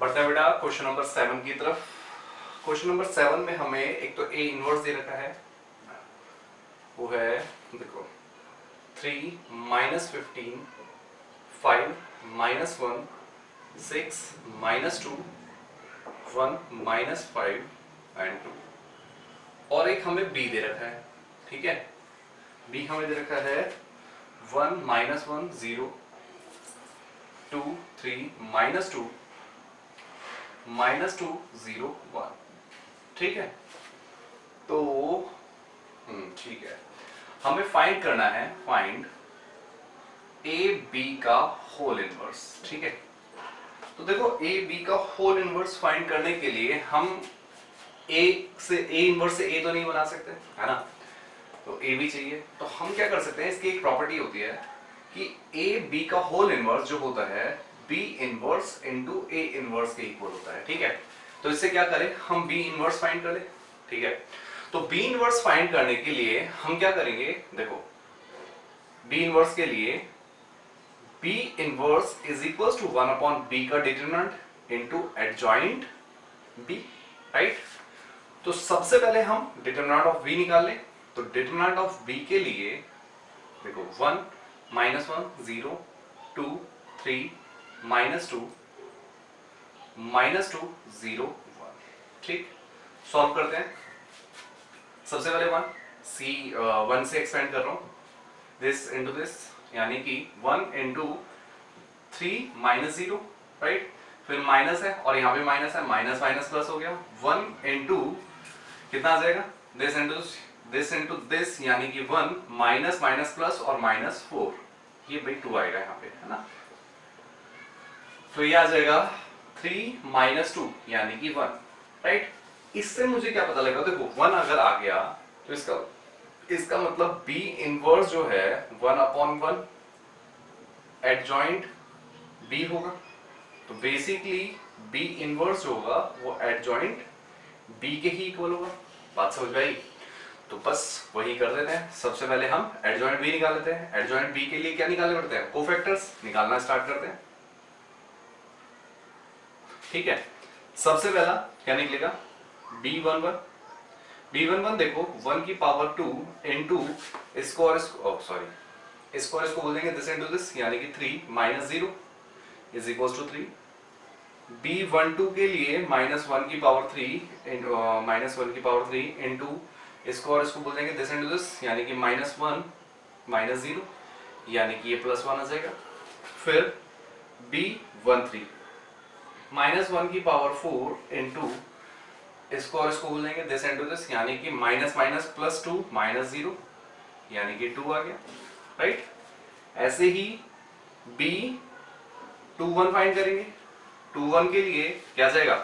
बढ़ते हैं बेटा क्वेश्चन नंबर 7 की तरफ। क्वेश्चन नंबर 7 में हमें एक तो ए इनवर्स दे रखा है, वो है देखो 3 minus 15 5 minus 1 6 minus 2 1 minus 5 and 2। और एक हमें बी दे रखा है, ठीक है। बी हमें दे रखा है 1 माइनस 1 0 2 3 माइनस 2 माइनस 2 0 1, ठीक है। तो ठीक है, हमें फाइंड करना है, फाइंड ए बी का होल इनवर्स, ठीक है। तो देखो ए बी का होल इनवर्स फाइंड करने के लिए हम ए इनवर्स से ए तो नहीं बना सकते, है ना। तो ए बी चाहिए, तो हम क्या कर सकते हैं, इसकी एक प्रॉपर्टी होती है कि ए बी का होल इनवर्स जो होता है B inverse into A inverse के इक्वल होता है, ठीक है। तो इससे क्या करें, हम बी इनवर्स फाइंड कर ले, ठीक है। तो बी इनवर्स फाइंड करने के लिए हम क्या करेंगे, देखो बी इनवर्स के लिए b inverse is equal to 1 upon b का determinant into adjoint b, right. तो सबसे पहले हम डिटरमिनेंट ऑफ बी निकाल लें। तो डिटरमिनेंट ऑफ बी के लिए देखो 1 माइनस 1 0 2 3 माइनस 2 माइनस 2 0 1, ठीक। सॉल्व करते हैं। सबसे पहले 1 सी 1 से एक्सपेंड कर रहा हूं, दिस इनटू दिस, यानी कि 1 इंटू 3 माइनस 0, राइट। फिर माइनस है और यहां पे माइनस है, माइनस माइनस प्लस हो गया। 1 इंटू कितना आ जाएगा, दिस इंटू दिस, यानी कि 1 माइनस माइनस प्लस और माइनस 4, ये भाई 2 आएगा यहाँ पे, है ना। तो ये आ जाएगा 3 माइनस 2 यानी कि 1, राइट। इससे मुझे क्या पता लगा, देखो 1 अगर आ गया तो इसका मतलब बी इनवर्स जो है 1 अपॉन 1 एडजॉइंट बी होगा। तो बेसिकली बी इनवर्स जो होगा वो एडजॉइंट बी के ही इक्वल होगा। बात समझ में आई। तो बस वही कर देते हैं, सबसे पहले हम एडजॉइंट बी निकाल लेते हैं। एडजॉइंट बी के लिए क्या निकालने पड़ते हैं, कोफैक्टर्स निकालना स्टार्ट करते हैं, ठीक है। सबसे पहला क्या निकलेगा, b11 देखो 1 की पावर 2 इंटू इसको और इसको, इसको और इसको बोल देंगे दिस इंटू दिस, यानी कि 3 minus 0 is equal to 3। b12 के लिए माइनस 1 की पावर 3 माइनस 1 की पावर 3 इंटू इसको और इसको बोल देंगे दिस इंटू दिस, यानी कि माइनस 1 माइनस 0, यानी कि ये प्लस 1 आ जाएगा। फिर b13 माइनस 1 की पावर 4 इंटू इसको और इसको बोल देंगे दिस इंटू दिस, यानी कि माइनस माइनस प्लस 2 माइनस 0, यानी कि 2 आ गया, राइट। ऐसे ही b21 फाइंड करेंगे। 21 के लिए क्या जाएगा,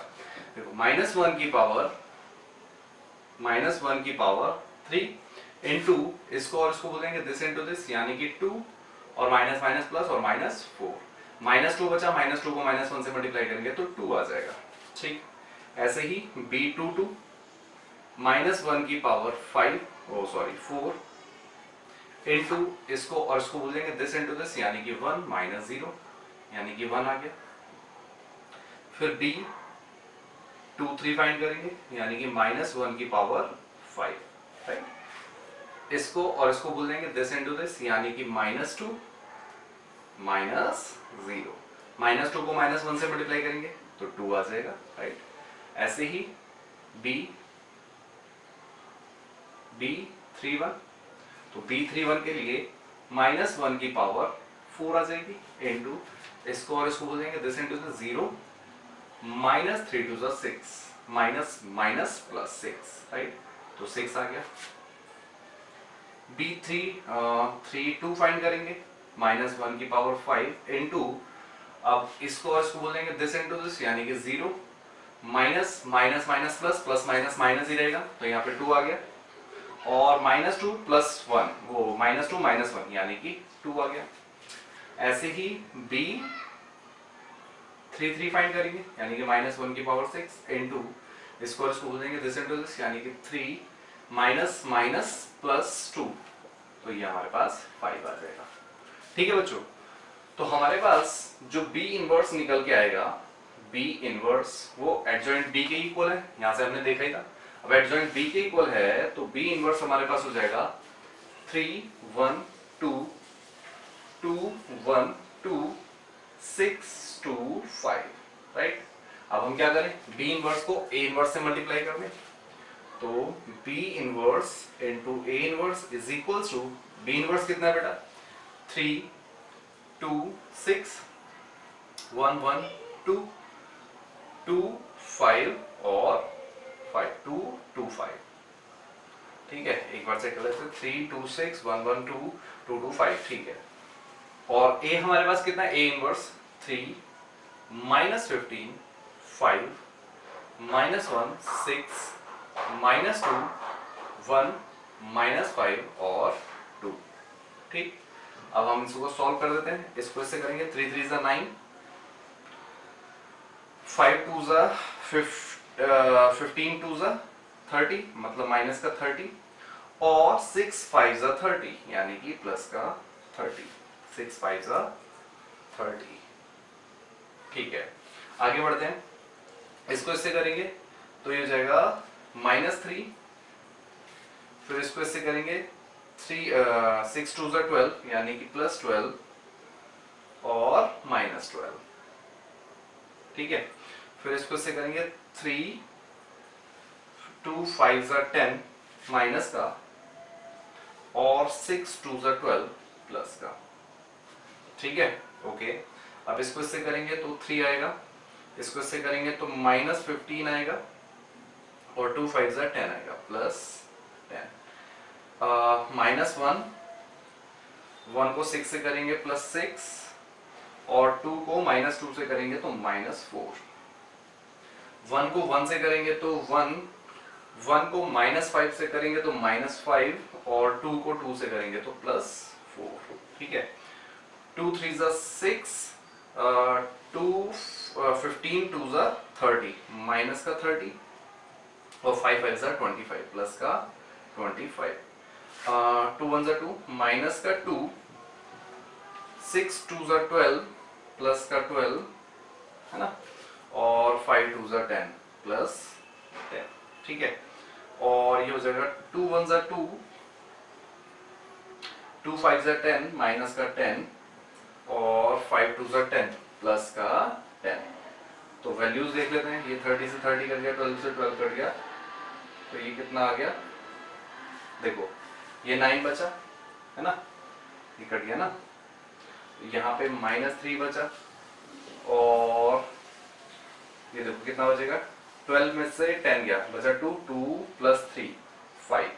देखो माइनस 1 की पावर 3 इंटू इसको और इसको बोलेंगे दिस इंटू दिस, यानी कि 2 और माइनस माइनस प्लस और माइनस 4, माइनस 2 बचा, माइनस 2 को माइनस 1 से मल्टीप्लाई करेंगे तो 2 आ जाएगा, ठीक। ऐसे ही b22 माइनस 1 की पावर 4 इंटू इसको और इसको बोलेंगे दिस इंटू दिस, यानी कि 1 माइनस 0, यानी कि 1 आ गया। फिर b23 फाइंड करेंगे, यानी कि माइनस 1 की पावर 5, राइट। इसको और इसको बोल देंगे दिस इंटू दिस, यानी कि माइनस 2 माइनस 0, माइनस 2 को माइनस 1 से मल्टीप्लाई करेंगे तो 2 आ जाएगा, राइट। ऐसे ही b31, तो b31 के लिए माइनस 1 की पावर 4 आ जाएगी इंटू इसको और इसको बोल देंगे this into this 0 minus 3 to 6, minus minus plus 6, right. तो 6 आ गया। b32 फाइंड करेंगे, माइनस 1 की पावर 5 इंटू अब इसको और इसको बोल देंगे दिस इंटू दिस, यानी कि 0 minus minus minus plus, plus minus minus ही रहेगा, तो यहाँ पे 2 आ गया। और माइनस 2 प्लस 1, वो माइनस 2 माइनस 1, यानी कि 2 आ गया। ऐसे ही b33 फाइंड करेंगे, यानी कि माइनस 1 की पावर 6 इंटू इसको और इसको बोल देंगे दिस इंटू दिस, यानी कि 3 माइनस माइनस प्लस 2, तो ये हमारे पास 5 आ जाएगा, ठीक है बच्चों। तो हमारे पास जो b इनवर्स निकल के आएगा, b बी इनवर्स वो एडजॉइंट बी के इक्वल है, यहां से हमने देखा ही था। अब एडजॉइंट बी के इक्वल है तो बी इनवर्स हमारे पास हो जाएगा 3 1 2 2 1 2 6 2 5, राइट। अब हम क्या करें, बी इनवर्स को ए इनवर्स से मल्टीप्लाई कर दें, तो B inverse into A inverse is equals to, B inverse कितना है बेटा 3 2 6 1 1 2 2 5 और 5 2 2 5, ठीक है। एक बार से कर लेते हैं 3 2 6 1 1 2 2 2 5, ठीक है। और ए हमारे पास कितना है, A inverse 3 minus 15 5 minus 1 6 minus 2 1 minus 5 और 2, ठीक। अब हम इसको सॉल्व कर देते हैं, इसको इससे करेंगे 3 3 जा 9 5 2 जा 15 2 जा 30 मतलब माइनस का 30 और 6 5 जा 30 यानी कि प्लस का 30, 6 5 जा 30, ठीक है। आगे बढ़ते हैं, इसको इससे करेंगे तो ये हो जाएगा -3, फिर इसको इससे करेंगे 6 2 जा 12 यानी कि प्लस 12 और -12, ठीक है। फिर इसको इससे करेंगे 3 2 5 जा 10 माइनस का और 6 2 जा 12 प्लस का, ठीक है, ओके। अब इसको इससे करेंगे तो 3 आएगा, इसको इससे करेंगे तो -15 आएगा और 2 5 जा 10 आएगा प्लस 10, -1 1 को 6 से करेंगे प्लस 6 और 2 को -2 से करेंगे तो -4, 1 को 1 से करेंगे तो 1 को -5 से करेंगे तो -5 और 2 को 2 से करेंगे तो +4, ठीक है। 2 3 जा 6 2 15 2 जा 30 माइनस का 30 और 5 5 जा 25 प्लस का 25, 2 1 जा 2 माइनस का 2 6 2 जा 12 प्लस का 12 है ना, और 5 2 जा 10 प्लस 10, ठीक है। और ये हो जाएगा 2 1 जा 2 2 5 जा 10 माइनस का 10 और 5 2 जा 10 प्लस का 10। तो वैल्यूज देख लेते हैं, ये 30 से 30 कट गया, 12 से 12 कट गया, तो ये कितना आ गया, देखो ये 9 बचा है ना, ये कट गया ना, यहाँ पे -3 बचा और ये देखो कितना बचेगा, 12 में से 10 गया, बचा 2 2 प्लस 3 5,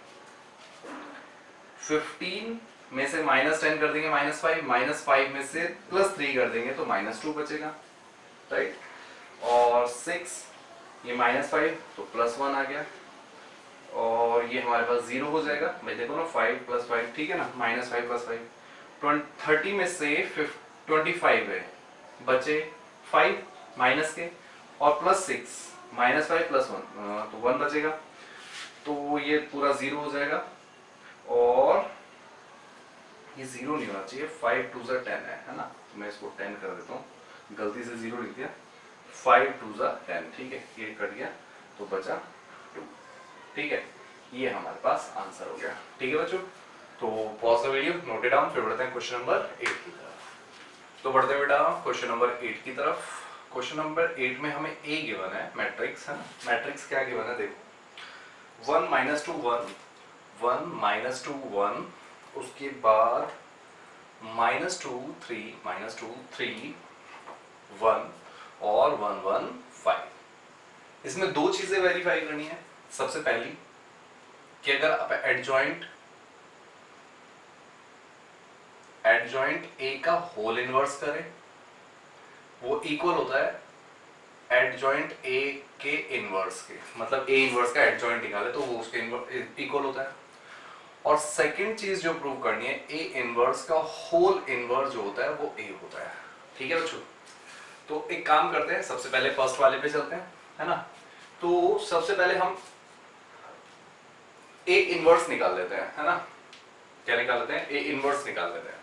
15 में से -10 कर देंगे -5, -5 में से +3 कर देंगे तो -2 बचेगा, राइट। और 6 ये -5 तो +1 आ गया और ये हमारे पास 0 हो जाएगा, भाई देखो ना 5 + 5, ठीक है ना, -5 + 5, 30 में से 25 है, बचे 5 माइनस के और +6 -5 + 1 तो 1 बचेगा, तो ये पूरा 0 हो जाएगा और ये 0 नहीं होना चाहिए, 5 2 जा 10 है ना, तो मैं इसको 10 कर देता हूँ, गलती से 0 लिख दिया, 5 2 जा 10, ठीक है, ये कट गया तो बचा 2, ठीक है। ये हमारे पास आंसर हो गया, ठीक है बच्चों। तो pause the video, note it down, फिर बढ़ते हैं क्वेश्चन नंबर 8 की तरफ। तो बढ़ते हैं बेटा क्वेश्चन नंबर 8 की तरफ। क्वेश्चन नंबर 8 में हमें ए गिवन है, मैट्रिक्स है ना, मैट्रिक्स क्या गिवन है देखो, 1 -2 1 1 -2 1, उसके बाद -2 3 -2 3 1 और 1 1 5। इसमें दो चीजें वेरीफाई करनी है। सबसे पहली कि अगर आप एडजॉइंट ए का होल इनवर्स करें, वो इक्वल होता है एडजॉइंट ए के इनवर्स के, मतलब ए इनवर्स का एडजॉइंट निकाले तो वो उसके इक्वल होता है। और सेकंड चीज जो प्रूव करनी है, ए इनवर्स का होल इनवर्स जो होता है वो ए होता है, ठीक है बच्चों। तो एक काम करते हैं, सबसे पहले फर्स्ट वाले पे चलते हैं, है ना। तो सबसे पहले हम ए इनवर्स निकाल लेते हैं, है ना। क्या निकाल लेते हैं, ए इनवर्स निकाल लेते हैं।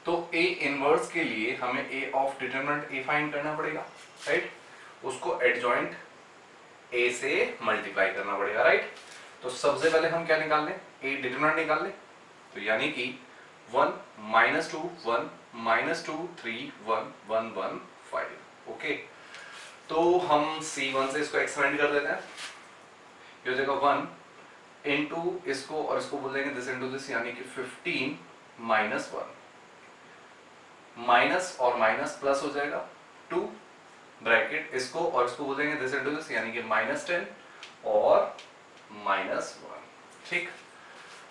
तो ए इनवर्स के लिए हमें ए ऑफ डिटरमिनेंट ए फाइंड करना पड़ेगा, राइट। उसको एडजॉइंट ए से मल्टीप्लाई करना पड़ेगा, राइट। तो सबसे पहले हम क्या निकाल लें, ए डिटरमिनेंट निकाल लें। तो यानी कि 1 -2 1 -2 3 1 1 1 5, ओके। तो हम C1 से इसको एक्सपेंड कर देते हैं। ये हो जाएगा 1 इनटू इसको और इसको बोल देंगे दिस इनटू दिस, यानी कि 15 -1, माइनस और माइनस प्लस हो जाएगा 2, ब्रैकेट इसको और इसको बोल देंगे दिस इनटू दिस, यानी कि -10 और -1, ठीक।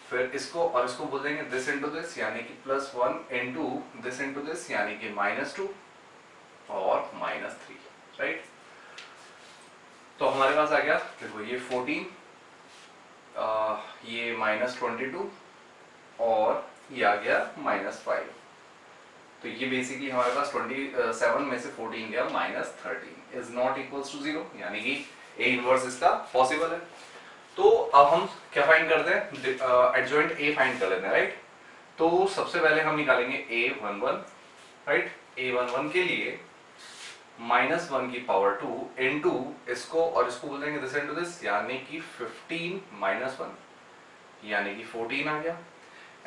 फिर इसको और इसको बोल देंगे दिस इनटू दिस, यानी कि +1 इनटू दिस इनटू दिस, यानी कि -2 और -3, राइट। तो हमारे पास आ गया, देखो ये 14, ये -22 और ये आ गया -5। तो ये बेसिकली हमारे पास 27 में से 14 गया -13 इज नॉट इक्वल्स टू 0, यानी कि ए इनवर्स इसका पॉसिबल है। तो अब हम क्या फाइंड करते हैं, एडजॉइंट ए फाइंड कर लेते हैं, राइट। तो सबसे पहले हम निकालेंगे A11, राइट। A11 के लिए -1 की पावर 2 इनटू इसको और इसको बोल देंगे दिस इनटू दिस, यानी कि 15 -1, यानी कि 14 आ गया।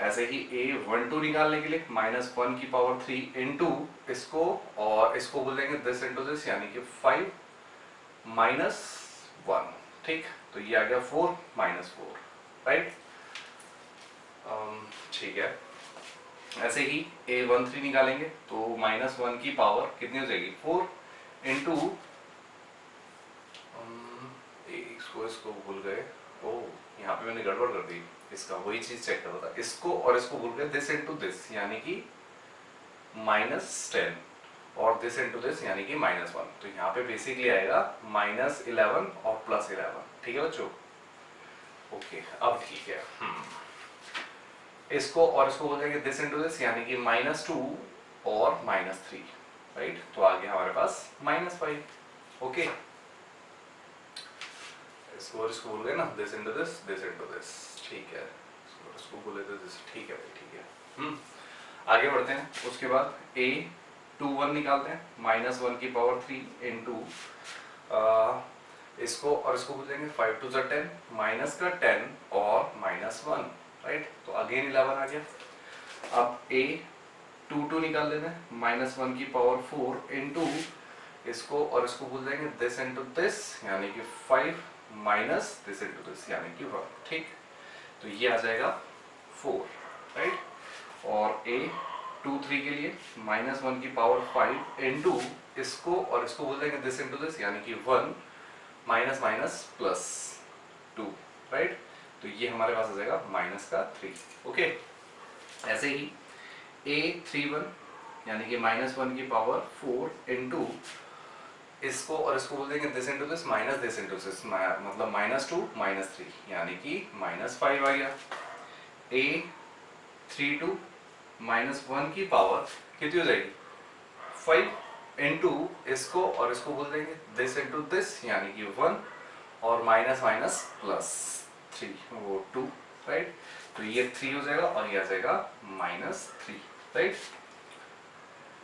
ऐसे ही A12 निकालने के लिए -1 की पावर 3 इनटू इसको और इसको बोल देंगे दिस इनटू दिस, यानी कि 5 -1, ठीक। तो ये आ गया 4 -4, राइट, ठीक है। ऐसे ही A13 निकालेंगे तो -1 की पावर कितनी हो जाएगी 4 इनटू इसको भूल गए, ओ यहाँ पे मैंने गड़बड़ कर दी, इसका वही चीज चेक कर रहा था, इसको और इसको भूल गए दिस इनटू दिस, यानी कि -10 और दिस इनटू दिस, यानी कि -1। तो यहाँ पे बेसिकली आएगा -11 और +11, ठीक है बच्चों, ओके। अब ठीक है, इसको और इसको बोल देंगे दिस इनटू दिस, यानी कि -2 और -3, राइट। तो आ गया हमारे पास -5, ओके। इसको और इसको बोल गए ना दिस इनटू दिस ठीक है, इसको बोले तो दिस, ठीक है भाई, ठीक है। आगे बढ़ते हैं। उसके बाद A21 निकालते हैं, -1 की पावर 3 इनटू इसको और इसको बोल देंगे 5 2 10, माइनस का 10 और -1, राइट। तो अगेन 11 आ गया। अब A22 निकाल लेते हैं, -1 की पावर 4 इनटू इसको और इसको बोल देंगे दिस इनटू दिस, यानी कि 5 माइनस दिस इनटू दिस, यानी कि 1, ठीक। तो ये आ जाएगा 4, राइट। और A23 के लिए -1 की पावर 5 इनटू इसको और इसको बोल देंगे दिस इनटू दिस, यानी कि 1 माइनस माइनस प्लस 2, राइट। तो ये हमारे पास आ जाएगा -3, ओके। ऐसे ही A31 यानी कि -1 की पावर 4 इनटू इसको और इसको बोल देंगे this into this minus this into this, मतलब -2 -3, यानी कि -5 आ गया। A32 -1 की पावर कितनी हो जाएगी 5 इनटू इसको और इसको बोल देंगे दिस इनटू दिस, यानी कि 1 और माइनस माइनस प्लस 3, वो 2, राइट। तो ये 3 हो जाएगा और ये आ जाएगा -3, राइट।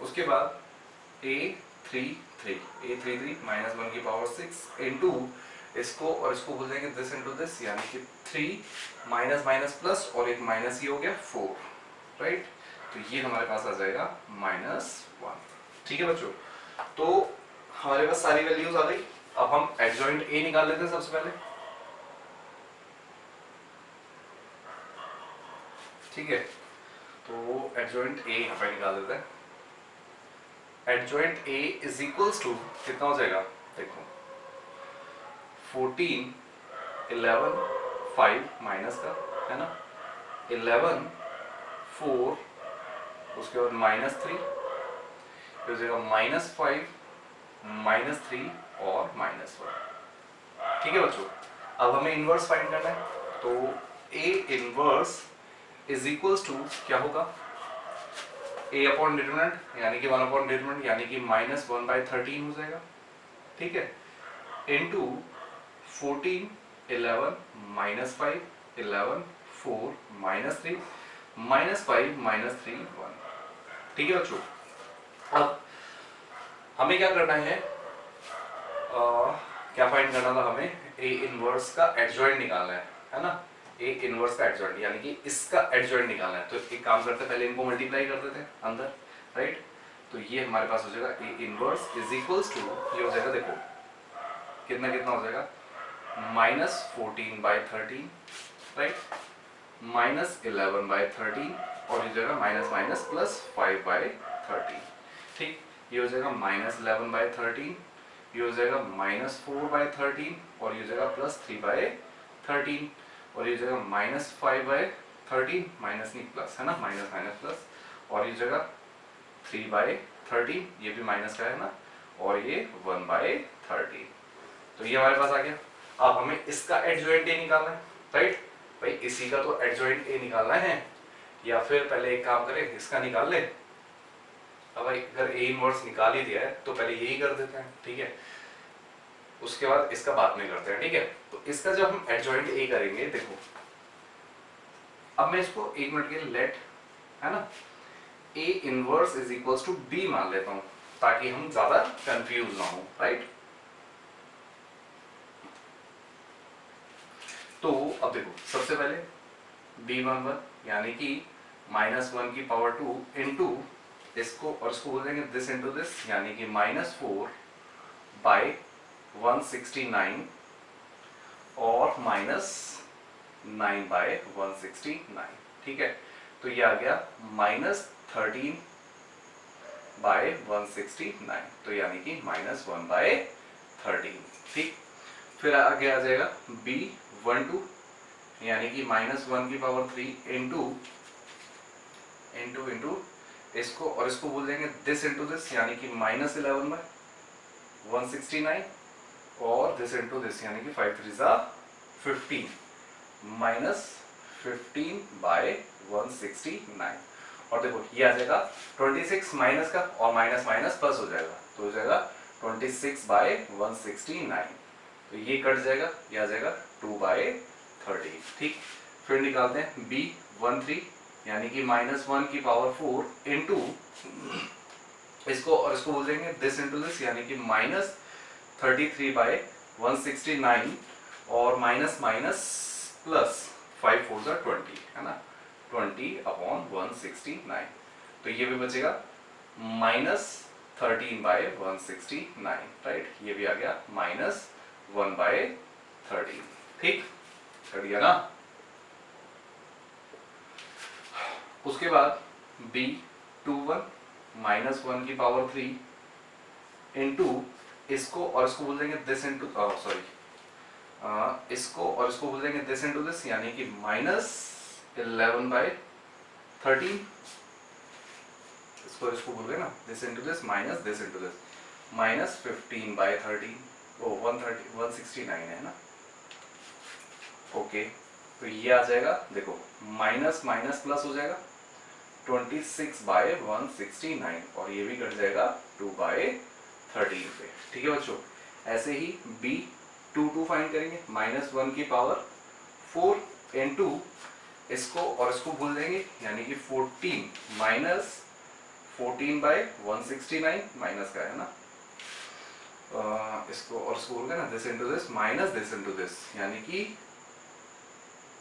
उसके बाद A33 -1 की पावर 6 इनटू इसको और इसको बोल देंगे दिस इनटू दिस, यानी कि 3 माइनस माइनस प्लस और एक माइनस ये हो गया 4, राइट। तो ये हमारे पास आ जाएगा -1, ठीक है बच्चों। तो हमारे पास सारी वैल्यूज आ गई। अब हम एडजॉइंट ए निकाल लेते हैं सबसे पहले, ठीक है। तो एडजॉइंट ए यहाँ पे निकाल देते हैं। Adjoint A is equals to कितना हो जाएगा, देखो 14 11 5 माइनस का है ना, 11 4 उसके बाद -3 हो जाएगा -5 -3 और -1, ठीक है बच्चों। अब हमें इनवर्स फाइंड करना है, तो A inverse is equals to क्या होगा, a अपॉन डिटरमिनेंट यानी कि 1 अपॉन डिटरमिनेंट यानी कि -1/13 हो जाएगा, ठीक है, इनटू 14 11 -5 11 4 -3 -5 -3 1, ठीक है बच्चों। अब हमें क्या करना है, क्या फाइंड करना था हमें, ए इनवर्स का एडजॉइंट निकालना है ना। ए इनवर्स का एडजॉइंट यानी कि इसका एडजॉइंट निकालना है। तो एक काम करते हैं, पहले इनको मल्टीप्लाई कर देते हैं अंदर, राइट। तो ये हमारे पास हो जाएगा A inverse is equals to, ये हो जाएगा देखो कितना कितना हो जाएगा, -14/13, राइट, -11/13 और ये जाएगा माइनस माइनस +5/13, ठीक। ये हो जाएगा -11/13, ये हो जाएगा -4/13 और ये हो जाएगा +3/13 और ये हो जाएगा -5/13, माइनस नहीं प्लस है ना, माइनस माइनस प्लस, और ये जगह 3/13, ये भी माइनस का है ना, और ये 1/13। तो ये हमारे पास आ गया। अब हमें इसका एडजॉइंट ए निकालना है, राइट। भाई इसी का तो एडजॉइंट ए निकालना है, या फिर पहले एक काम करें इसका निकाल ले। अब भाई अगर ए इनवर्स निकाल ही दिया है तो पहले यही कर देते हैं, ठीक है, उसके बाद इसका बाद में करते हैं, ठीक है। तो इसका जब हम एडजॉइंट ए करेंगे, देखो अब मैं इसको एक मिनट के लिए लेट, है ना, A inverse is equals to B मान लेता हूं, ताकि हम ज्यादा कंफ्यूज ना हो, राइट। तो अब देखो सबसे पहले b11 यानी कि -1 इंटू इसको और इसको बोल देंगे दिस इंटू दिस, यानी कि -4/169 और -9/169, ठीक है। तो ये आ गया -13/169, तो यानी कि -1/13, ठीक। फिर आगे आ जाएगा b12 यानी कि -1³ इंटू इसको और इसको बोल देंगे दिस इंटू दिस, यानी कि -11/169 और दिस इंटू दिस, यानी कि 5 3 15, -15/169। और देखो ये आ जाएगा 26 माइनस का और माइनस माइनस प्लस हो जाएगा, तो हो जाएगा 26/169। तो ये कट जाएगा, ये आ जाएगा 2/13, ठीक। फिर निकालते हैं b13 यानी कि -1⁴ इंटू इसको और इसको बोल देंगे दिस इंटू दिस, यानी कि -33/169 और माइनस माइनस प्लस 5 4 20, है ना, 20/169। तो ये भी बचेगा -13/169, राइट। ये भी आ गया -1/13, ठीक, कर दिया ना। उसके बाद b21 -1³ इंटू इसको और इसको बोल देंगे दिस इंटू सॉरी इसको और इसको बोल देंगे दिस इंटू दिस, यानी कि -11/13, इसको इसको बोल देंगे ना this into this minus this into this, -15/13, ओ 169 है ना, ओके। तो ये आ जाएगा देखो माइनस माइनस प्लस हो जाएगा 26/169 और ये भी कट जाएगा 2/13 पे, ठीक है बच्चों। ऐसे ही b22 फाइंड करेंगे, -1⁴ इंटू इसको और इसको भूल देंगे, यानी कि 14 माइनस का है ना, इसको और इसको बोल ना this into this minus this into this, यानी कि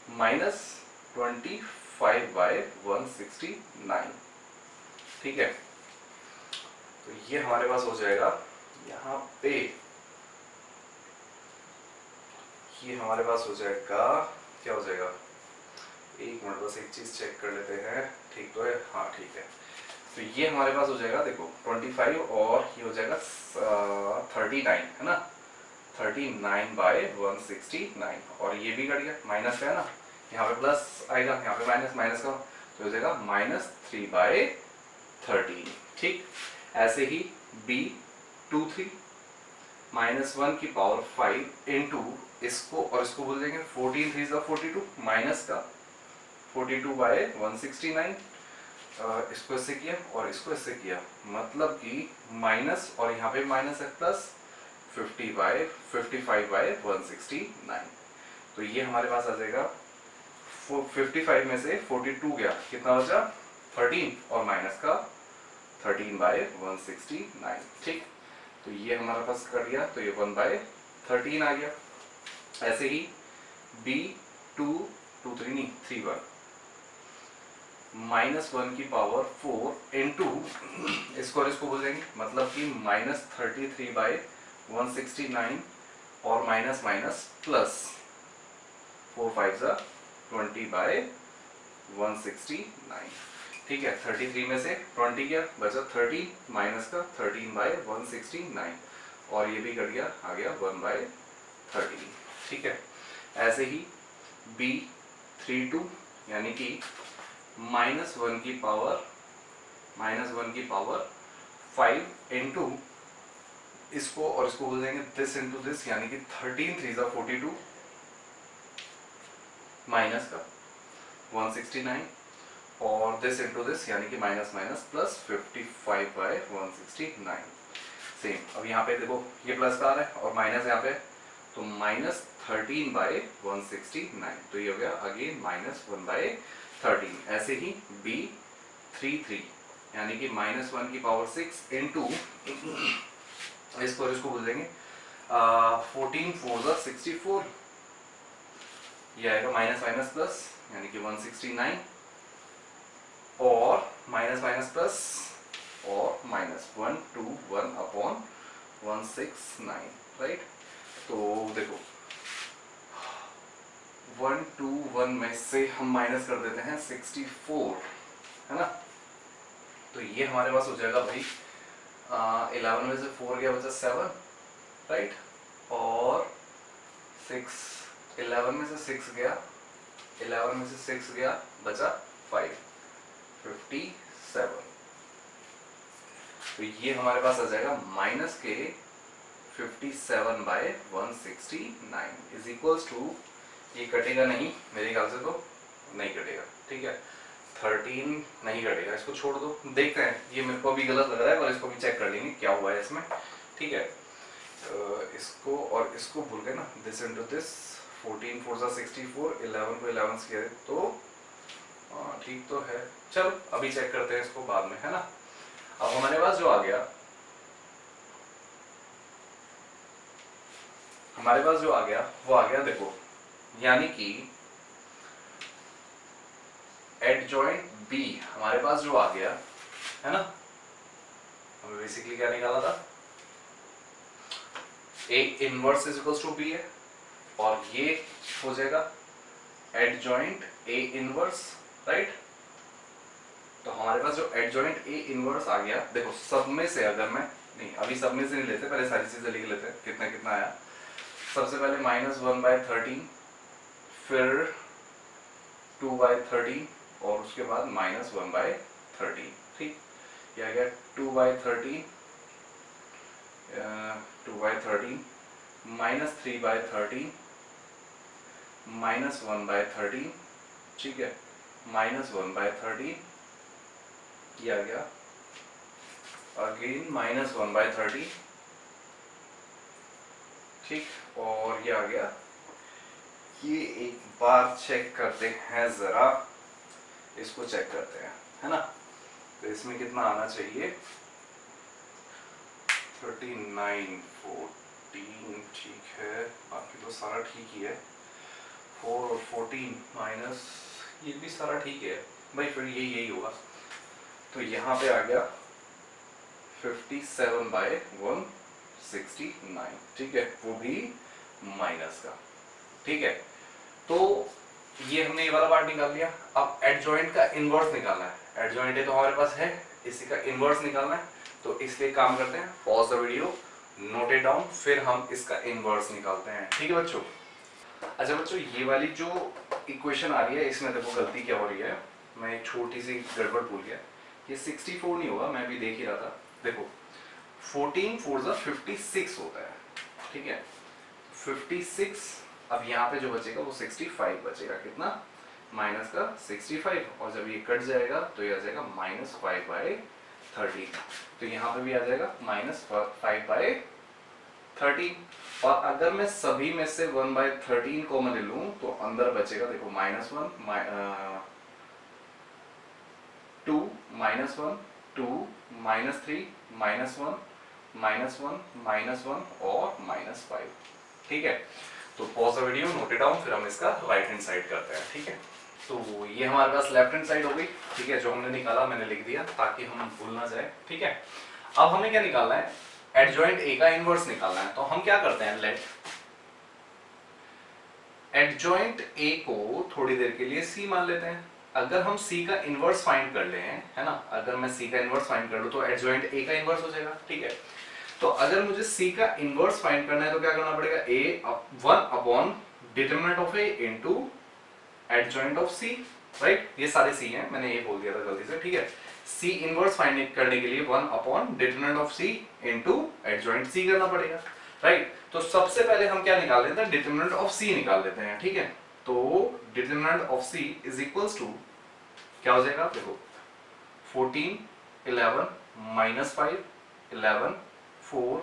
-25/169, ठीक है। तो ये हमारे पास हो जाएगा यहाँ पे, ये हमारे पास हो जाएगा, क्या हो जाएगा, एक मिनट बस एक चीज चेक कर लेते हैं, ठीक तो है, हाँ ठीक है। तो ये हमारे पास हो जाएगा देखो 25 और ये हो जाएगा 39, है ना, 39/169 और ये भी कट गया, माइनस का है ना, यहाँ पे प्लस आएगा, यहाँ पे माइनस माइनस का, तो हो जाएगा -3/13, ठीक। ऐसे ही b23 -1⁵ इंटू इसको और इसको बोल देंगे 14 3 42 माइनस का 42/169, इसको इससे किया और इसको इससे किया, मतलब कि माइनस और यहाँ पे माइनस है प्लस 55/169। तो ये हमारे पास आ जाएगा 55 में से 42 गया, कितना बचा 13 और माइनस का 13/169। ठीक, तो ये हमारे पास कर गया, तो ये 1/13 आ गया। ऐसे ही B2 नहीं 3/1 -1 की पावर 4 इंटू इसको और इसको बोलेंगे, मतलब कि -33/169 और माइनस माइनस प्लस 4 5 20/169। ठीक है, 33 में से 20 गया, बचा 13 माइनस का 13/169 और ये भी कट गया, आ गया 1/13। ठीक है, ऐसे ही B32 यानी कि -1 की पावर 5 इंटू इसको और इसको बोल देंगे दिस इंटू दिस, यानी कि 13 3 42 माइनस का 169 और दिस इंटू दिस, यानी कि माइनस माइनस प्लस 55/169। सेम, अब यहाँ पे देखो ये प्लस का आ रहा है और माइनस यहाँ पे, तो -13/169, तो ये हो गया अगेन -1/13। ऐसे ही B33 यानी कि -1 की पावर 6 इंटू इसको और इसको बोल देंगे 14 4 64, ये आएगा माइनस माइनस प्लस यानी कि 169 और माइनस माइनस प्लस और माइनस 121/169, राइट। तो देखो 121 में से हम माइनस कर देते हैं 64, है ना, तो ये हमारे पास हो जाएगा भाई 11 में से 4 गया, बचा 7, राइट, और 11 में से 6 गया, 11 में से 6 गया, बचा 5 57। तो ये हमारे पास आ जाएगा माइनस के 57/169 इज इक्वल्स टू, ये कटेगा नहीं मेरे ख्याल से, तो नहीं कटेगा, ठीक है, 13 नहीं कटेगा, इसको छोड़ दो, देखते हैं, ये मेरे को भी गलत लग रहा है पर इसको भी चेक कर लेंगे क्या हुआ है इसमें। ठीक है, इसको और इसको भूल गए ना, दिस इंटू दिस, 14 4 64, 11 को 11 से किया तो ठीक तो है। चलो अभी चेक करते हैं इसको बाद में, है ना। अब हमारे पास जो आ गया, हमारे पास जो आ गया वो आ गया, देखो, यानी कि एडजॉइंट बी हमारे पास जो आ गया, है ना, हमें बेसिकली क्या निकाला था, A inverse is equals to B है, और ये हो जाएगा एडजॉइंट ए इनवर्स, राइट। तो हमारे पास जो एडजॉइंट ए इनवर्स आ गया, देखो सब में से, अगर मैं नहीं अभी सब में से नहीं लेते, पहले सारी चीजें लिख लेते हैं कितना कितना आया। सबसे पहले -1/13, फिर 2/13 और उसके बाद -1/13, ठीक, ये आ गया 2/13, 2/13 -3/13 -1/13, ठीक है, -1/13, ये आ गया अगेन -1/13, ठीक, और ये आ गया, ये एक बार चेक करते हैं, जरा इसको चेक करते हैं, है ना। तो इसमें कितना आना चाहिए, 39 14, ठीक है, बाकी तो सारा ठीक ही है, 4 और 14 माइनस ये भी सारा ठीक है भाई, फिर यही होगा। तो यहाँ पे आ गया 57/169, ठीक है, वो भी माइनस का, ठीक है। तो ये हमने ये वाला पार्ट निकाल लिया। अब एडजॉइंट का इनवर्स निकालना है, एडजॉइंट तो हमारे पास है, इसी का इनवर्स निकालना है, तो इसलिए काम करते हैं, pause the video, note it down, फिर हम इसका इनवर्स निकालते हैं, ठीक है बच्चों। अच्छा बच्चों, ये वाली जो इक्वेशन आ रही है, इसमें देखो गलती क्या हो रही है, मैं एक छोटी सी गड़बड़ भूल गया, ये 64 नहीं होगा, मैं भी देख ही रहा था, देखो 14 4 56 होता है, ठीक है, 56, अब यहाँ पे जो बचेगा वो 65 बचेगा, कितना, माइनस का 65, और जब ये कट जाएगा तो ये आ जाएगा -5/13, तो यहाँ पे भी आ जाएगा -5/13, और अगर मैं सभी में से 1/13 कॉमन ले लूं तो अंदर बचेगा, देखो -1 2 -1 2 -3 -1 -1 -1 और -5। ठीक है, तो pause the video, note it down, फिर हम इसका राइट हैंड साइड करते हैं। ठीक है, तो ये हमारे पास लेफ्ट हैंड साइड हो गई। ठीक है, जो हमने निकाला मैंने लिख दिया ताकि हम भूल ना जाए। ठीक है, अब हमें क्या निकालना है, एडजॉइंट ए का इनवर्स निकालना है। तो हम क्या करते हैं, लेट एडजॉइंट ए को थोड़ी देर के लिए सी मान लेते हैं। अगर हम सी का इनवर्स फाइंड कर ले, है ना, अगर मैं सी का इनवर्स फाइंड कर लूं तो एडजॉइंट ए का इनवर्स हो जाएगा। ठीक है, तो अगर मुझे सी का इनवर्स फाइंड करना है तो क्या करना पड़ेगा, A 1 upon determinant of A into adjoint of C. Right, ये सारे सी हैं, मैंने ये बोल दिया था गलती से। ठीक है, सी इनवर्स फाइंड करने के लिए 1 upon determinant of c into adjoint c करना पड़ेगा। राइट, तो सबसे पहले हम क्या निकाल लेते हैं, डिटरमिनेंट ऑफ सी निकाल लेते हैं। ठीक है, तो determinant of C is equals to क्या हो जाएगा, देखो 14 11 -5 11 4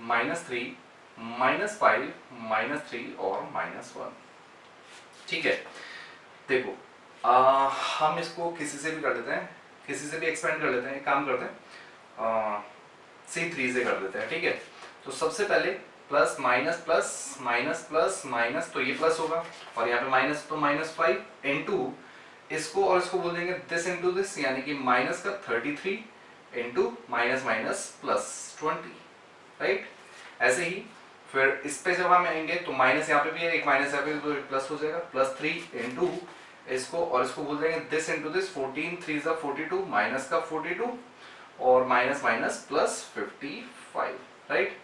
-3 -5 -3 और -1। ठीक है, देखो हम इसको किसी से भी कर लेते हैं, किसी से भी एक्सपेंड कर लेते हैं। एक काम करते हैं, C3 से कर देते हैं। ठीक है, तो सबसे पहले plus minus plus minus plus minus, तो ये प्लस होगा और यहाँ पे माइनस, तो -5 इनटू इसको और इसको बोल देंगे दिस इनटू दिस, यानी कि माइनस का 33 into minus minus plus 20। Right, ऐसे ही फिर इस पे जब हम आएंगे तो माइनस यहाँ पे भी है, एक माइनस यहाँ पे तो प्लस हो जाएगा, +3 इनटू इसको और इसको बोल देंगे दिस इनटू दिस, 14 3 42 माइनस का 42 और माइनस माइनस प्लस 55। राइट,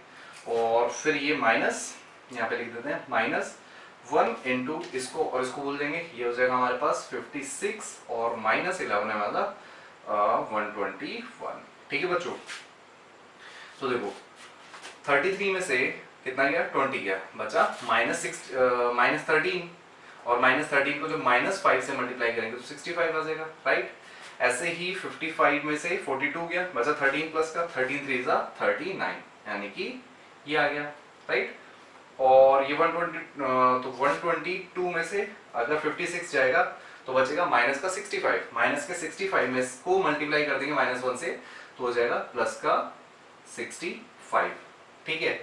और फिर ये माइनस यहाँ पे लिख देते हैं -1 इनटू इसको और इसको बोल देंगे, ये हो जाएगा हमारे पास 56 और -11 है वाला 121। ठीक है बच्चों, तो देखो 33 में से कितना गया, 20 गया, बचा -13 और -13 को जो -5 से मल्टीप्लाई करेंगे तो 65 आ जाएगा। राइट, ऐसे ही 55 में से 42 गया, बचा 13 प्लस का 13 3 39, यानी कि ये आ गया। राइट, और ये 120 तो 122 में से अगर 56 जाएगा तो बचेगा माइनस का 65, माइनस के 65 में इसको मल्टीप्लाई कर देंगे -1 से तो हो जाएगा प्लस का 65। ठीक है,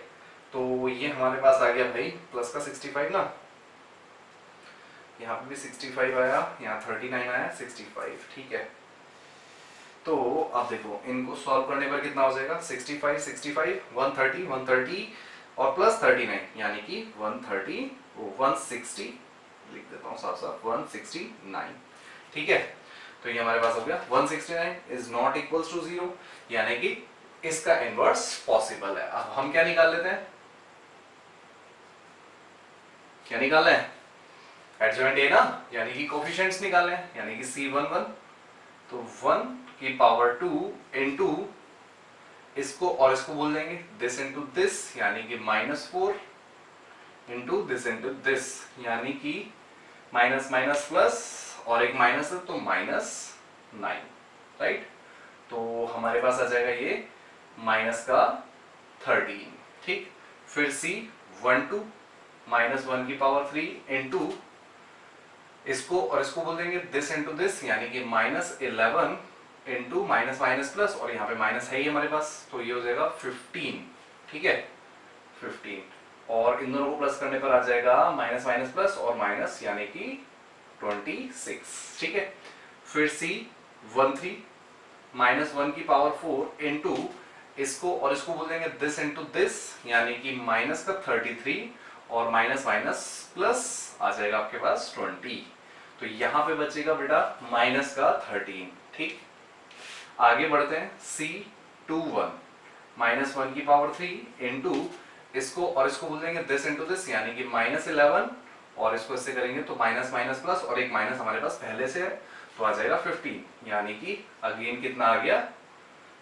तो ये हमारे पास आ गया भाई प्लस का 65 ना, यहाँ पे भी 65 आया, यहाँ 39 आया, 65। ठीक है, तो अब देखो इनको सॉल्व करने पर कितना हो जाएगा, 65 65 130 130 और प्लस 39 यानी कि 160 लिख देता हूँ साफ साफ 169। ठीक है, तो ये हमारे पास हो गया 169 इज नॉट इक्वल्स टू 0, यानी कि इसका इनवर्स पॉसिबल है। अब हम क्या निकाल लेते हैं, क्या निकालना है, एडजॉइंट ए ना, यानी कि कोफिशिएंट्स निकालने हैं, यानी कि C11 तो 1 की पावर 2 इनटू इसको और इसको बोल देंगे दिस इनटू दिस, यानी कि -4 इनटू दिस इनटू दिस, यानी कि माइनस माइनस प्लस और एक माइनस है तो -9। राइट, तो हमारे पास आ जाएगा ये माइनस का 13। ठीक, फिर C12 -1 की पावर 3 इनटू इसको और इसको बोल देंगे दिस इनटू दिस, यानी कि -11 इनटू माइनस माइनस प्लस और यहाँ पे माइनस है ही हमारे पास तो ये हो जाएगा 15। ठीक है, 15 और इन दोनों को प्लस करने पर आ जाएगा माइनस माइनस प्लस और माइनस यानी कि 26। ठीक है, फिर C13 -1 की पावर 4 इनटू इसको और इसको बोल देंगे दिस इनटू दिस, यानी कि माइनस का 33 और माइनस माइनस प्लस आ जाएगा आपके पास 20, तो यहां पे बचेगा बेटा माइनस का 13। ठीक, आगे बढ़ते हैं C21 -1 की पावर 3 इनटू इसको और इसको बोल देंगे दिस इनटू दिस, यानी कि -11 और इसको इससे करेंगे तो माइनस माइनस प्लस और एक माइनस हमारे पास पहले से है तो आ जाएगा 15, यानी कि अगेन कितना आ गया,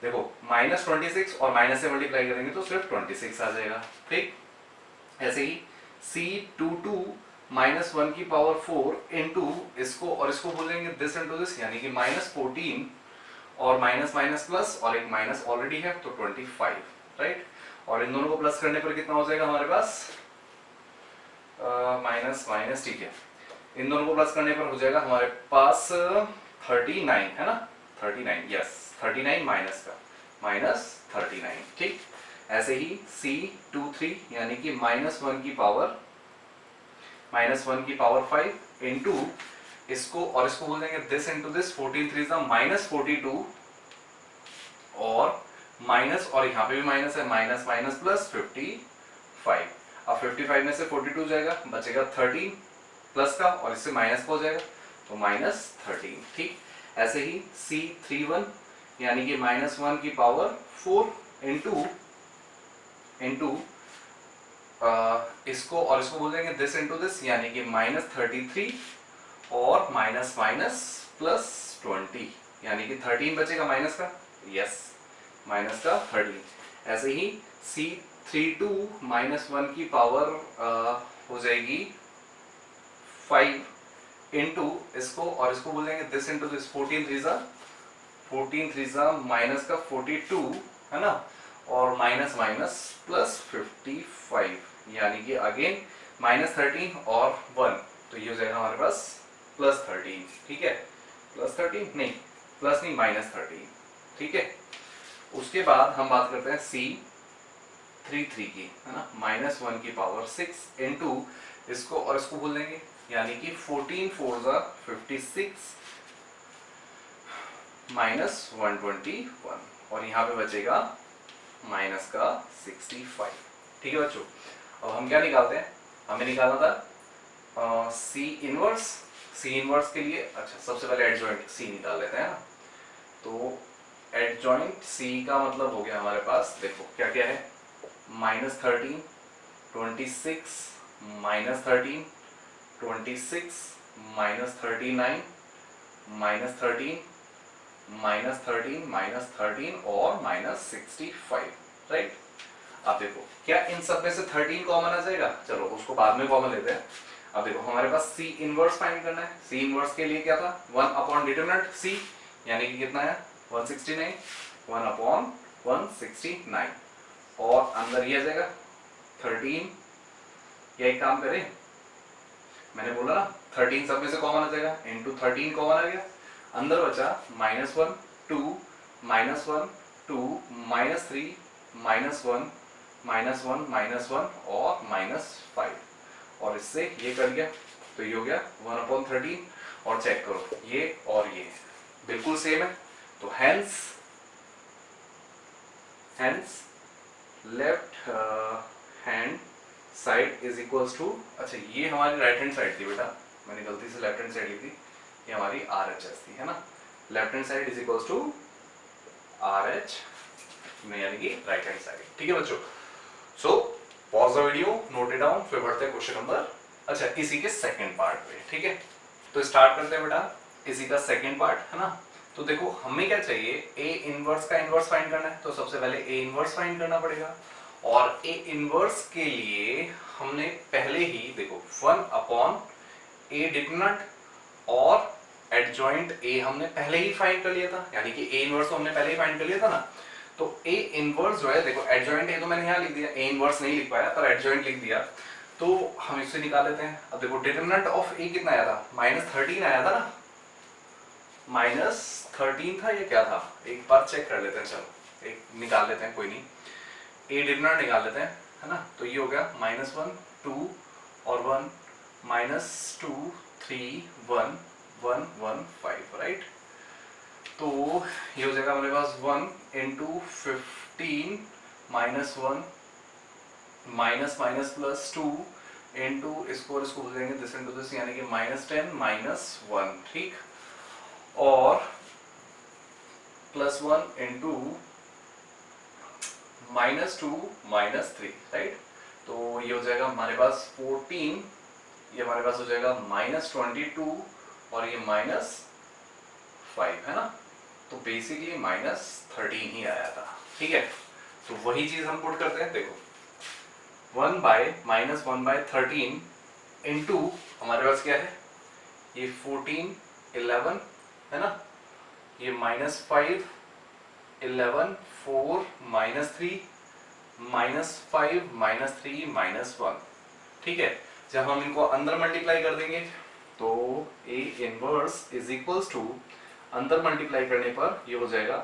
देखो -26 और माइनस से मल्टीप्लाई करेंगे तो सिर्फ 26 आ जाएगा। ठीक, ऐसे ही C22 -1 की पावर 4 इनटू इसको और इसको बोलेंगे दिस इनटू दिस, यानी कि -14 और माइनस माइनस प्लस और एक माइनस ऑलरेडी है तो 25। राइट, और इन दोनों को प्लस करने पर कितना हो जाएगा हमारे पास माइनस माइनस। ठीक है, इन दोनों को प्लस करने पर हो जाएगा हमारे पास 39 है ना, 39 यस 39 माइनस का -39। ठीक, ऐसे ही C23 यानी कि -1 की पावर 5 इंटू इसको और इसको बोल देंगे दिस इंटू दिस, 14 3 -42 और माइनस, और यहाँ पे भी माइनस है, माइनस माइनस प्लस 55। अब 55 में से 42 जाएगा, बचेगा 13 प्लस का, और इससे माइनस का हो जाएगा तो -13। ठीक, ऐसे ही C31 यानी कि -1 की पावर 4 इंटू इसको और इसको बोल देंगे दिस इंटू दिस, यानी कि -33 और माइनस माइनस प्लस 20, यानी कि 13 बचेगा माइनस का, यस माइनस का 13। ऐसे ही C32 -1 की पावर हो जाएगी 5 इंटू इसको और इसको बोल देंगे दिस इंटू दिस, 14 3 माइनस का 42 है ना, और माइनस माइनस प्लस 55, यानी कि अगेन -13 और 1, तो ये हो जाएगा हमारे पास +13। ठीक है, +13 नहीं, प्लस नहीं, -13। ठीक है, उसके बाद हम बात करते हैं C33 की, है ना, -1 की पावर 6 इंटू इसको और इसको बोल देंगे, यानी कि 14 4 56 -121, और यहाँ पे बचेगा माइनस का 65। ठीक है बच्चों, अब हम क्या निकालते हैं, हमें निकालना था सी इनवर्स के लिए। अच्छा, सबसे पहले एडजॉइंट सी निकाल लेते हैं ना, तो एडजॉइंट सी का मतलब हो गया हमारे पास, देखो क्या क्या है, -13 26 -13 26 -39 -13 -13 और -65, राइट। अब देखो क्या इन सब में से 13 कॉमन आ जाएगा, चलो उसको बाद में कॉमन लेते हैं। अब देखो हमारे पास सी इनवर्स फाइंड करना है, सी इनवर्स के लिए क्या था, 1 अपॉन डिटरमिनेंट सी, यानी कि कितना है 169, 1 अपॉन 169, और अंदर ये आ जाएगा 13, या एक काम करें, मैंने बोला ना 13 सब में से कॉमन आ जाएगा, इंटू 13 कॉमन आ गया, अंदर बचा -1 2 -1 2 -3 -1 -1 और -5, और इससे ये कर गया, तो ये हो गया 1/13, और चेक करो ये और ये बिल्कुल सेम है, तो hence left hand side is equals to, अच्छा ये हमारी राइट हैंड साइड थी बेटा, मैंने गलती से लेफ्ट हैंड साइड ली थी, ये हमारी RHS थी, है ना, left hand side is equals to RH यानी कि राइट हैंड साइड। ठीक है बच्चों, so pause the video, note it down, फिर बढ़ते हैं क्वेश्चन नंबर, अच्छा इसी के सेकंड पार्ट पे। ठीक है, तो स्टार्ट करते हैं बेटा इसी का सेकंड पार्ट, है ना। तो देखो हमें क्या चाहिए, ए इनवर्स का इनवर्स फाइंड करना है, तो सबसे पहले ए इनवर्स फाइंड करना पड़ेगा, और ए इनवर्स के लिए हमने पहले ही देखो 1 अपॉन ए डिटरमिनेंट और एडजॉइंट ए हमने पहले ही फाइंड कर लिया था, यानी कि ए इनवर्स तो हमने पहले ही फाइंड कर लिया था ना, तो ए इनवर्स जो है, देखो एडजॉइंट ए तो मैंने यहाँ लिख दिया, ए इनवर्स नहीं लिख पाया पर एडजॉइंट लिख दिया, तो हम इससे निकाल लेते हैं। अब देखो डिटरमिनेंट ऑफ ए कितना आया था, -13 आया था ना, -13 था, ये क्या था, एक बार चेक कर लेते हैं, चलो एक निकाल लेते हैं, कोई नहीं, ए डिटरमिनेंट निकाल लेते हैं, है ना, तो ये हो गया -1 2 और 1 -2 3 1 1 1 5, राइट। तो ये हो जाएगा हमारे पास 1 इंटू 15 -1 माइनस प्लस 2 इंटू इसको और इसको बोलेंगे दिस इंटू दिस, यानी कि -10 -1, ठीक, और +1 इंटू -2 -3, राइट। तो ये हो जाएगा हमारे पास 14, ये हमारे पास हो जाएगा -22 और ये -5, है ना, तो बेसिकली -13 ही आया था। ठीक है, तो वही चीज हम पुट करते हैं, देखो 1/-13 इंटू हमारे पास क्या है, ये 14 11 है ना, ये -5 11 4 -3 -5 -3 -1, ठीक है। जब हम इनको अंदर मल्टीप्लाई कर देंगे तो A inverse is equals to, अंदर मल्टीप्लाई करने पर ये हो जाएगा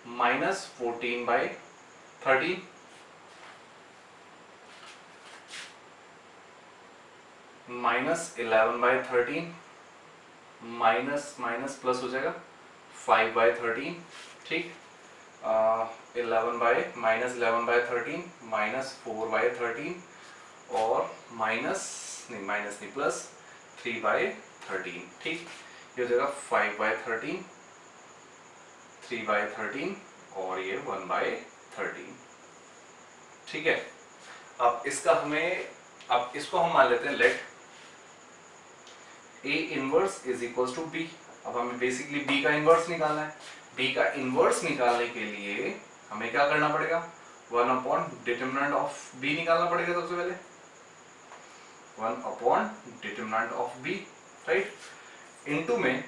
minus 14/13 minus 11/13 minus minus plus हो जाएगा 5/13, ठीक। 11/13 माइनस 4/13 और माइनस नहीं प्लस 3/13, ठीक। ये हो जाएगा 5/13, 3/13 और ये 1/13, ठीक है। अब इसको हम मान लेते हैं let A inverse is equal to B. अब हमें बेसिकली B का इनवर्स निकालना है। B का इनवर्स निकालने के लिए हमें क्या करना पड़ेगा, 1 अपॉन डिटरमिनेंट ऑफ B निकालना पड़ेगा सबसे पहले, 1 upon determinant of B, right. Into में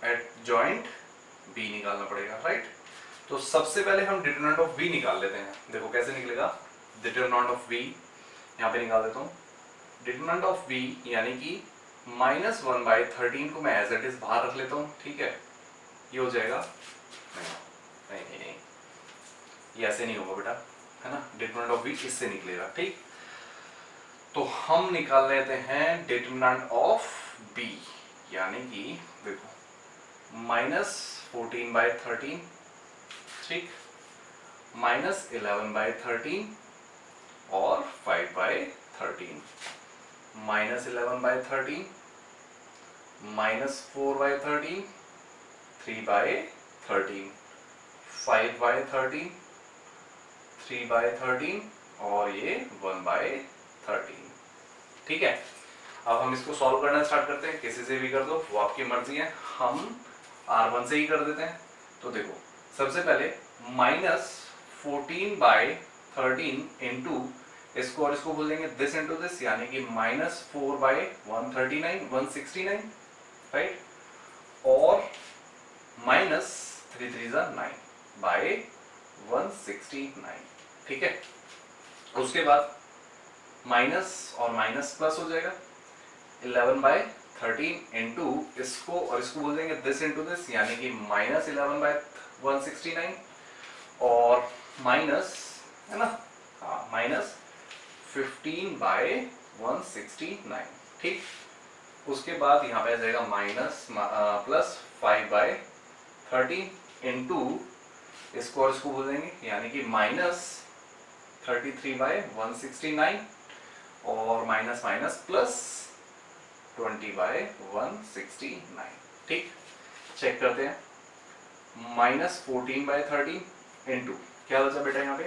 एट जॉइंट B निकालना पड़ेगा, राइट। तो सबसे पहले हम डिटरमिनेंट ऑफ B निकाल लेते हैं। देखो कैसे निकलेगा, डिटरमिनेंट ऑफ B यहाँ पे निकाल देता हूँ। डिटरमिनेंट ऑफ B यानी कि -1/13 को मैं एज इट इज बाहर रख लेता हूँ, ठीक है। ये हो जाएगा, नहीं, ये ऐसे नहीं होगा बेटा, है ना। डिटरमिनेंट ऑफ B इससे निकलेगा, ठीक। तो हम निकाल लेते हैं डिटरमिनेंट ऑफ B, यानी कि देखो -14/13, ठीक, -11/13 और 5/13, -11/13 -4/13 3/13 5/13 3/13 और ये 1/13, ठीक है। अब हम इसको सॉल्व करना स्टार्ट करते हैं, किसी से भी कर दो, वो आपकी मर्जी है। हम R1 से ही कर देते हैं। तो देखो सबसे पहले -14/13 इंटू इसको और इसको बोल देंगे दिस इंटू दिस, यानी कि -4/139 169, राइट, और -3 3 9 बाय 169, ठीक है। उसके बाद माइनस और माइनस प्लस हो जाएगा, 11/13 इंटू इसको और इसको बोल देंगे दिस इंटू दिस, यानी कि -11/169 और माइनस, है ना, हाँ, -15/169, ठीक। उसके बाद यहाँ पे आ जाएगा प्लस 5/13 इंटू इसको और इसको बोल देंगे, यानी कि -33/169 और माइनस माइनस प्लस 20/169, ठीक। चेक करते हैं, -14/13 इंटू क्या बचा बेटा यहाँ पे,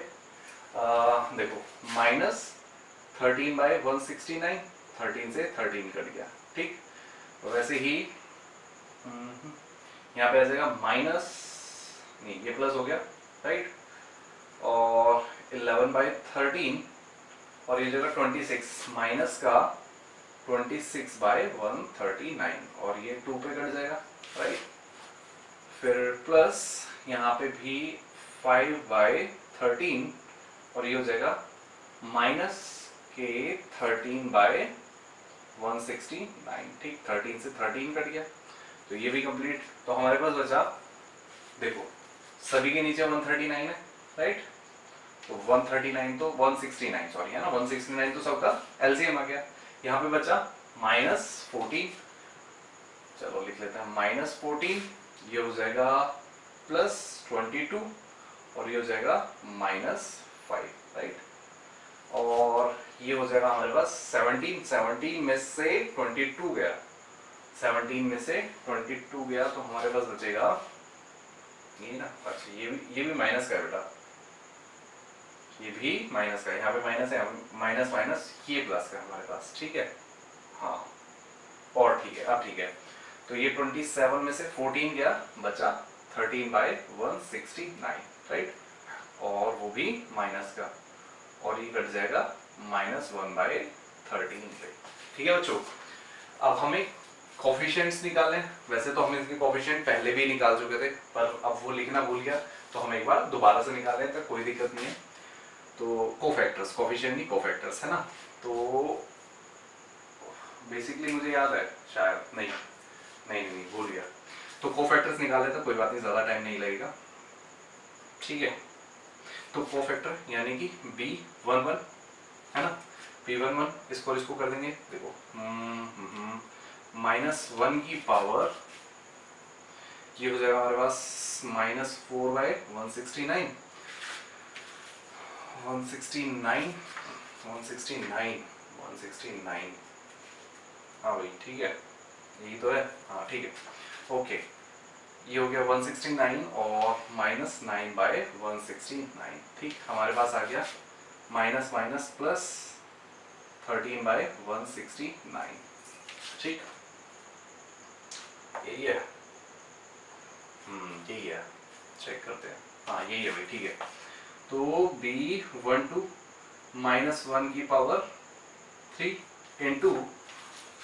देखो -13/169, 13 से 13 कट गया, ठीक। तो वैसे ही यहाँ पे आ जाएगा माइनस, नहीं ये प्लस हो गया, राइट, और 11/13 और ये जगह 26 माइनस का 26/139 और ये 2 पे कट जाएगा, राइट। फिर प्लस यहाँ पे भी 5/13 और ये हो जाएगा माइनस के 13/169, ठीक। 13 से 13 कट गया, तो ये भी कंप्लीट। तो हमारे पास बचा, देखो सभी के नीचे 139 है, राइट। तो 139 तो 169 सॉरी, है ना, 169 तो सबका एलसीएम आ गया। यहाँ पे बचा -14, चलो लिख लेते हैं -14, ये हो जाएगा +22 और ये हो जाएगा -5, राइट। और ये हो जाएगा हमारे पास 17 में से 22 गया, 17 में से 22 गया, तो हमारे पास बचेगा ये ना, अच्छा ये भी माइनस का है बेटा, ये भी माइनस का है, यहाँ पे माइनस है, माइनस माइनस ये प्लस का है हमारे पास, ठीक है, हाँ, और ठीक है, अब ठीक है। तो ये 27 में से 14 गया, बचा 13/169, राइट, और वो भी माइनस का, और ये कट जाएगा -1/13 से, ठीक है बच्चों। अब हमें कोफिशिएंट्स निकालने हैं। वैसे तो हम इसके कोफिशिएंट पहले भी निकाल चुके थे, पर अब वो लिखना भूल गया, तो हम एक बार दोबारा से निकाल लेते हैं, कोई दिक्कत नहीं है। तो कोफैक्टर्स, कोफिशिएंट नहीं कोफैक्टर्स, है ना। तो बेसिकली मुझे याद है शायद, नहीं भूल गया। तो कोफैक्टर्स निकाल लेते, कोई बात नहीं, ज़्यादा टाइम नहीं लगेगा, ठीक है। तो कोफैक्टर यानी कि B11 है ना, B11 इसको और इसको कर देंगे, देखो -1 की पावर, ये हो जाएगा हमारे पास -4/169, 169 169 169, हाँ भाई ठीक है, यही तो है, हाँ ठीक है, ओके। ये हो गया 169 और -9/169, ठीक। हमारे पास आ गया माइनस माइनस प्लस 13/169, ठीक, यही है, यही है, चेक करते हैं, हाँ यही है भाई, ठीक है। तो B12 -1 की पावर 3 इंटू,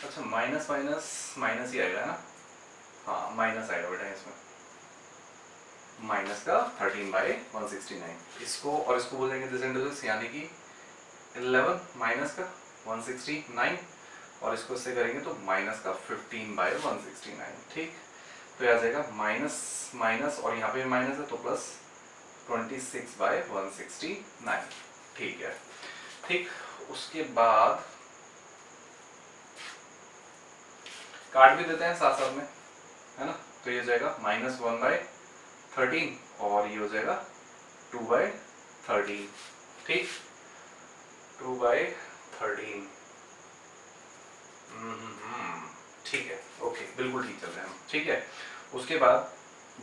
अच्छा माइनस माइनस माइनस ही आएगा ना, हाँ माइनस आएगा बेटा इसमें, माइनस का 13/169, इसको और इसको बोलेंगे दिस इंटू दिस, यानी कि 11 माइनस का 169 और इसको इससे करेंगे तो माइनस का 15/169, ठीक। तो यह आ जाएगा माइनस माइनस और यहाँ पे भी माइनस है तो प्लस 26/169, ठीक है, ठीक। उसके बाद काट भी देते हैं साथ साथ में, है ना, तो ये हो जाएगा -1/13 और ये हो जाएगा 2/13, ठीक, 2/13, ठीक है, ओके, बिल्कुल ठीक चल रहे हैं हम, ठीक है। उसके बाद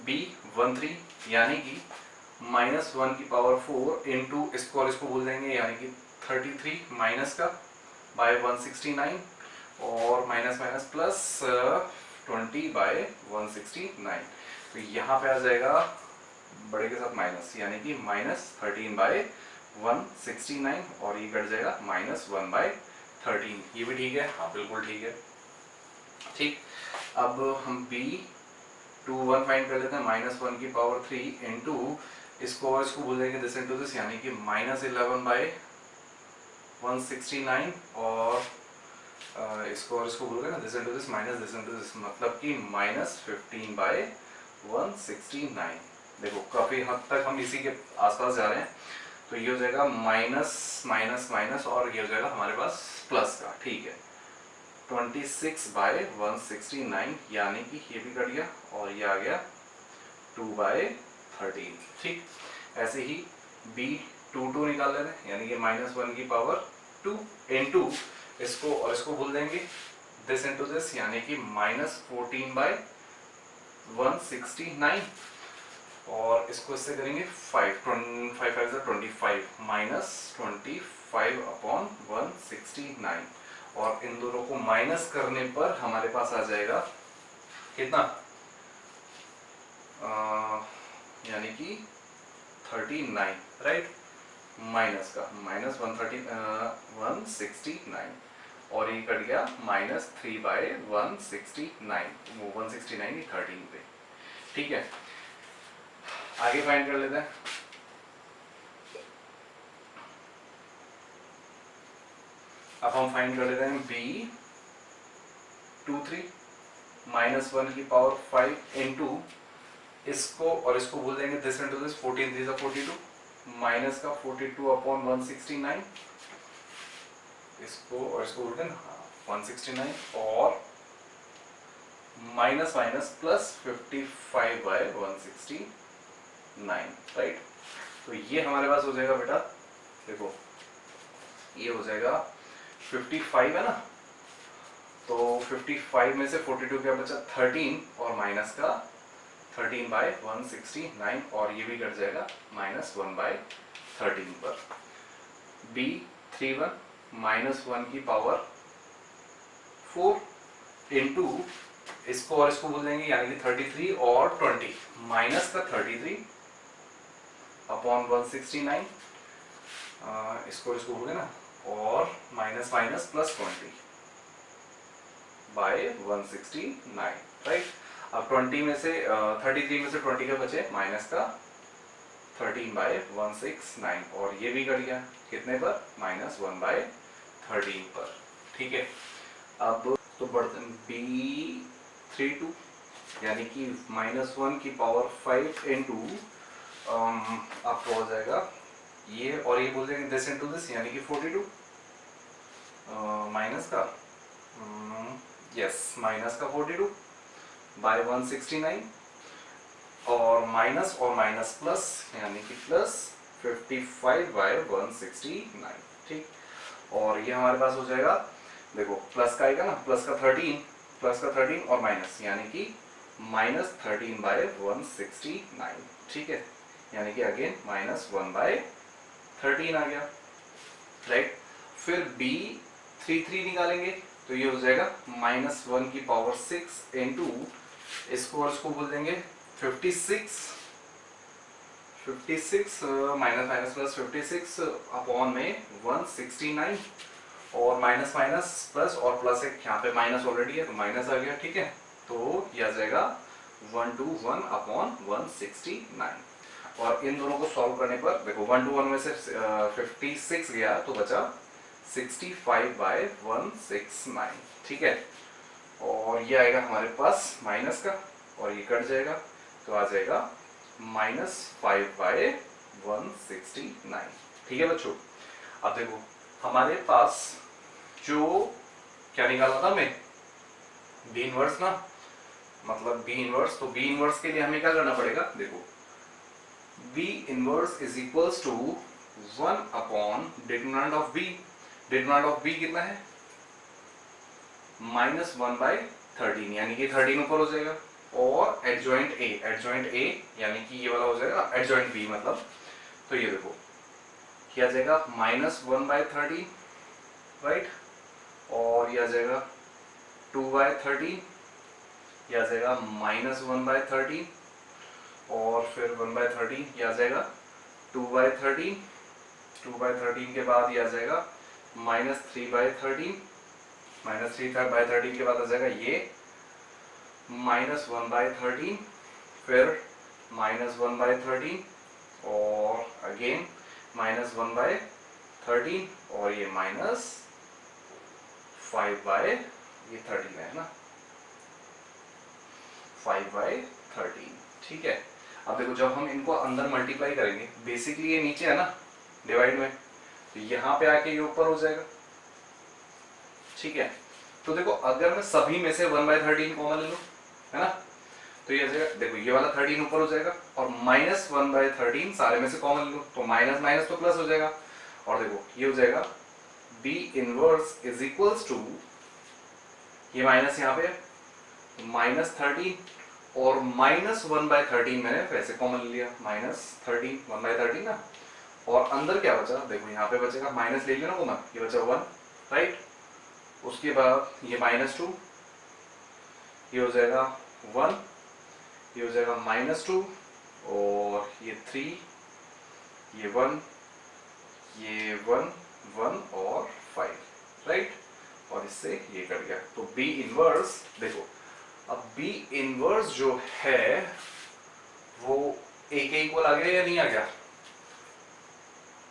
B13 यानी कि -1 की पावर 4 इंटू इसको और इसको बोल देंगे, यानी कि 33 माइनस का बाय 169 और माइनस माइनस प्लस 20/169, तो यहाँ पे आ जाएगा बड़े के साथ माइनस, यानी कि -13/169 और ये कट जाएगा -1/13, ये भी ठीक है, हाँ बिल्कुल ठीक है, ठीक। अब हम B21 फाइंड कर लेते हैं, -1 की पावर 3 इंटू इसको और इसको बोल देंगे दिस इंटू दिस, यानी कि -11/169 और इसको और इसको बोलोगे ना this into this minus this into this, मतलब कि -15/169। देखो काफी हद तक हम इसी के आसपास जा रहे हैं, तो ये हो जाएगा माइनस माइनस माइनस और ये हो जाएगा हमारे पास प्लस का, ठीक है, 26/169, यानी कि ये भी कट गया और ये आ गया 2/13, ठीक। ऐसे ही B22 निकाल लेते हैं, यानी कि -1 की पावर 2 इंटू इसको और इसको भूल देंगे दिस इंटू दिस, यानी कि -14/169 और इसको इससे करेंगे 5 5 5 25 -25/169 और इन दोनों को माइनस करने पर हमारे पास आ जाएगा कितना, यानी कि 39, राइट, माइनस का -169 और ये कट गया -3/169, वो 169 ही 13 पे, ठीक है। आगे फाइंड कर लेते हैं, अब हम फाइंड कर लेते हैं B23 -1 की पावर 5 इंटू इसको और इसको बोल देंगे दिस इंटू दिस, 14 3 42 माइनस का 42/169, इसको और इसको बोल देंगे 169 और माइनस माइनस प्लस 55/169, राइट। तो ये हमारे पास हो जाएगा बेटा, देखो ये हो जाएगा 55 है ना, तो 55 में से 42 क्या बचा 13 और माइनस का 13/169 और ये भी कट जाएगा -1/13 पर। B31 -1 की पावर 4 इंटू इसको और इसको बोल देंगे, यानी कि 33 और 20 माइनस का 33/169, इसको और इसको बोलोगे ना, और माइनस माइनस प्लस 20/169, राइट। अब 20 में से 33 में से 20 का बचे माइनस का 13/169 और ये भी कट गया कितने पर, -1/13 पर, ठीक है। अब तो बढ़ते B32 यानी कि -1 की पावर 5 इंटू आपको हो जाएगा ये, और ये बोल देंगे दिस इंटू दिस, यानी कि 42 माइनस का यस माइनस का 42 बाय 169 और माइनस प्लस यानी कि प्लस 55 बाय 169। ठीक, और ये हमारे पास हो जाएगा, देखो प्लस का आएगा ना, प्लस का 13 और माइनस यानी कि -13 बाय 169। ठीक है, यानी कि अगेन -1/13 आ गया, राइट। फिर b 3 निकालेंगे तो ये हो जाएगा -1 की पावर 6 इंटू इसको, और इसको बोल देंगे 56 माइनस प्लस 56 अपॉन में 169 और माइनस प्लस और प्लस एक यहाँ पे माइनस ऑलरेडी है तो माइनस आ गया। ठीक है, तो ये आ जाएगा 121 अपॉन 169, और इन दोनों को सॉल्व करने पर देखो 121 में से 56 गया तो बचा 65 बाय 169। ठीक है, और ये आएगा हमारे पास माइनस का, और ये कट जाएगा तो आ जाएगा -5 बाय 169। ठीक है बच्चों, अब देखो हमारे पास जो क्या निकाला था मैं, बी इनवर्स ना, मतलब बी इनवर्स, तो बी इनवर्स के लिए हमें क्या करना पड़ेगा, देखो B inverse is equals to 1 upon determinant of B. Determinant of B कितना है, -1/13, यानी कि 13 ऊपर हो जाएगा, और एडजॉइंट ए यानी कि ये वाला हो जाएगा एडजॉइंट बी मतलब, तो ये देखो क्या जाएगा -1/13, राइट, और ये आ जाएगा 2/13, ये आ जाएगा -1/13, और फिर 1/13 ये आ जाएगा 2/13, 2/13 के बाद ये आ जाएगा -3/13, -3/13 के बाद आ जाएगा ये -1/13, फिर -1/13 और अगेन -1/13, और ये -5/13 है ना, 5/13। ठीक है, अब देखो जब हम इनको अंदर मल्टीप्लाई करेंगे, बेसिकली ये नीचे है ना डिवाइड में, तो यहाँ पे आके ये ऊपर हो जाएगा। ठीक है, तो देखो अगर मैं सभी में से 1/13 कॉमन ले लूं, है ना, तो ये जाएगा, देखो ये वाला 13 ऊपर हो जाएगा, और -1/13 सारे में से कॉमन ले लूं तो माइनस माइनस तो प्लस हो जाएगा, और देखो ये हो जाएगा B inverse is equals to, ये माइनस यहाँ पे -13 और -1/13 मैंने वैसे कॉमन लिया, -13 1/13 ना, और अंदर क्या बचा, देखो यहाँ पे बचेगा माइनस ले लेना कॉमन, ये बचा 1, राइट, उसके बाद ये -2, ये हो जाएगा 1, ये हो जाएगा -2, और ये 3, ये 1, ये 1 1 और 5, राइट, और इससे ये कट गया, तो बी इनवर्स देखो, अब बी इनवर्स जो है वो ए के इक्वल आ गया या नहीं आ गया,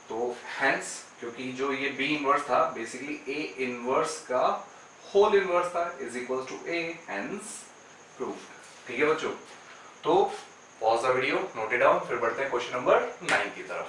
तो हेंस क्योंकि जो ये बी इनवर्स था बेसिकली ए इनवर्स का होल इनवर्स था is equal to A, hence proved. ठीक है बच्चों, तो pause the video, note it down, फिर बढ़ते हैं क्वेश्चन नंबर 9 की तरफ।